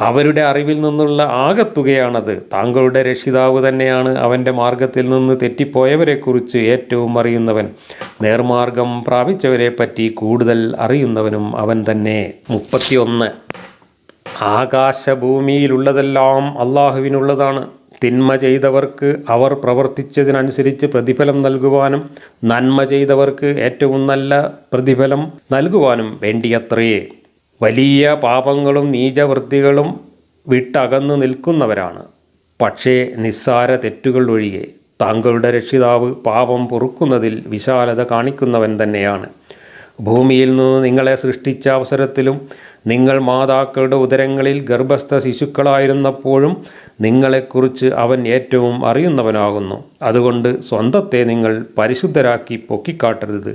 അവരുടെ അറിവിൽ നിന്നുള്ള ആകത്തുകയാണത്. താങ്കളുടെ രക്ഷിതാവ് തന്നെയാണ് അവൻ്റെ മാർഗത്തിൽ നിന്ന് തെറ്റിപ്പോയവരെക്കുറിച്ച് ഏറ്റവും അറിയുന്നവൻ. നേർമാർഗം പ്രാപിച്ചവരെപ്പറ്റി കൂടുതൽ അറിയുന്നവനും അവൻ തന്നെ. 31. ആകാശഭൂമിയിലുള്ളതെല്ലാം അള്ളാഹുവിനുള്ളതാണ്. തിന്മ ചെയ്തവർക്ക് അവർ പ്രവർത്തിച്ചതിനനുസരിച്ച് പ്രതിഫലം നൽകുവാനും നന്മ ചെയ്തവർക്ക് ഏറ്റവും നല്ല പ്രതിഫലം നൽകുവാനും വേണ്ടിയത്രേ. വലിയ പാപങ്ങളും നീചവൃത്തികളും വിട്ടകന്നു നിൽക്കുന്നവരാണ്. പക്ഷേ നിസ്സാര തെറ്റുകൾ ഒഴികെ താങ്കളുടെ രക്ഷിതാവ് പാപം പൊറുക്കുന്നതിൽ വിശാലത കാണിക്കുന്നവൻ തന്നെയാണ്. ഭൂമിയിൽ നിന്ന് നിങ്ങളെ സൃഷ്ടിച്ച അവസരത്തിലും നിങ്ങൾ മാതാക്കളുടെ ഉദരങ്ങളിൽ ഗർഭസ്ഥ ശിശുക്കളായിരുന്നപ്പോഴും നിങ്ങളെക്കുറിച്ച് അവൻ ഏറ്റവും അറിയുന്നവനാകുന്നു. അതുകൊണ്ട് സ്വന്തത്തെ നിങ്ങൾ പരിശുദ്ധരാക്കി പൊക്കിക്കാട്ടരുത്.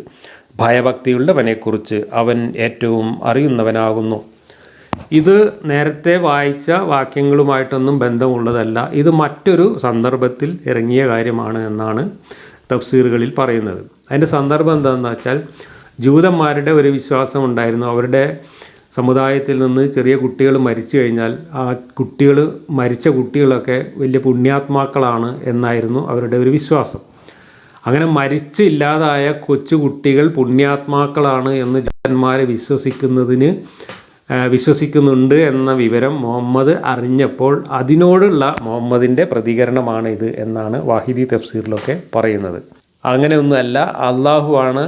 ഭയഭക്തിയുള്ളവനെക്കുറിച്ച് അവൻ ഏറ്റവും അറിയുന്നവനാകുന്നു. ഇത് നേരത്തെ വായിച്ച വാക്യങ്ങളുമായിട്ടൊന്നും ബന്ധമുള്ളതല്ല. ഇത് മറ്റൊരു സന്ദർഭത്തിൽ ഇറങ്ങിയ കാര്യമാണ് എന്നാണ് തഫ്സീറുകളിൽ പറയുന്നത്. അതിൻ്റെ സന്ദർഭം എന്താണെന്ന് വെച്ചാൽ, ജൂതന്മാരുടെ ഒരു വിശ്വാസം ഉണ്ടായിരുന്നു. അവരുടെ സമുദായത്തിൽ നിന്ന് ചെറിയ കുട്ടികൾ മരിച്ചു കഴിഞ്ഞാൽ ആ മരിച്ച കുട്ടികളൊക്കെ വലിയ പുണ്യാത്മാക്കളാണ് എന്നായിരുന്നു അവരുടെ ഒരു വിശ്വാസം. അങ്ങനെ ഇല്ലാതായ കൊച്ചു കുട്ടികൾ പുണ്യാത്മാക്കളാണ് എന്ന് ജൂതന്മാർ വിശ്വസിക്കുന്നുണ്ട് എന്ന വിവരം മുഹമ്മദ് അറിഞ്ഞപ്പോൾ അതിനോടുള്ള മുഹമ്മദിൻ്റെ പ്രതികരണമാണ് ഇത് എന്നാണ് വാഹിദി തഫ്സീറിലൊക്കെ പറയുന്നത്. അങ്ങനെയൊന്നുമല്ല, അള്ളാഹുവാണ്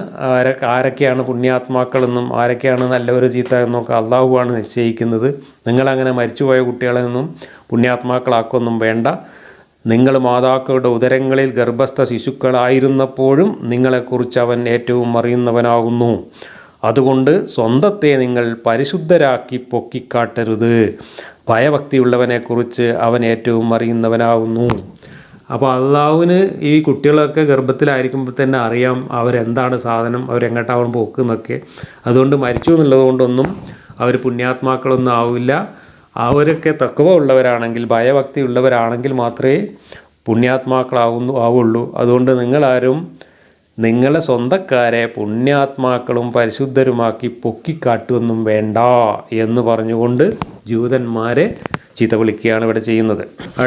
ആരൊക്കെയാണ് പുണ്യാത്മാക്കളെന്നും ആരൊക്കെയാണ് നല്ലവരോ ചീത്ത എന്നൊക്കെ അള്ളാഹുവാണ് നിശ്ചയിക്കുന്നത്. നിങ്ങളങ്ങനെ മരിച്ചുപോയ കുട്ടികളെയൊന്നും പുണ്യാത്മാക്കളാക്കൊന്നും വേണ്ട. നിങ്ങൾ മാതാക്കളുടെ ഉദരങ്ങളിൽ ഗർഭസ്ഥ ശിശുക്കളായിരുന്നപ്പോഴും നിങ്ങളെക്കുറിച്ച് അവൻ ഏറ്റവും അറിയുന്നവനാകുന്നു. അതുകൊണ്ട് സ്വന്തത്തെ നിങ്ങൾ പരിശുദ്ധരാക്കി പൊക്കിക്കാട്ടരുത്. ഭയഭക്തിയുള്ളവനെക്കുറിച്ച് അവൻ ഏറ്റവും അറിയുന്നവനാകുന്നു. അപ്പോൾ അള്ളാഹുവിന് ഈ കുട്ടികളൊക്കെ ഗർഭത്തിലായിരിക്കുമ്പോൾ തന്നെ അറിയാം അവരെന്താണ് സാധനം, അവരെങ്ങോട്ടാവണം പോക്കുന്നൊക്കെ. അതുകൊണ്ട് മരിച്ചു എന്നുള്ളതുകൊണ്ടൊന്നും അവർ പുണ്യാത്മാക്കളൊന്നും ആവില്ല. അവരൊക്കെ തഖ്വ ഉള്ളവരാണെങ്കിൽ, ഭയഭക്തി ഉള്ളവരാണെങ്കിൽ മാത്രമേ ആവുള്ളൂ. അതുകൊണ്ട് നിങ്ങളാരും നിങ്ങളെ സ്വന്തക്കാരെ പുണ്യാത്മാക്കളും പരിശുദ്ധരുമാക്കി പൊക്കിക്കാട്ടുവൊന്നും വേണ്ട എന്ന് പറഞ്ഞുകൊണ്ട് ജൂതന്മാരെ ചീത്ത വിളിക്കുകയാണ് ഇവിടെ ചെയ്യുന്നത്.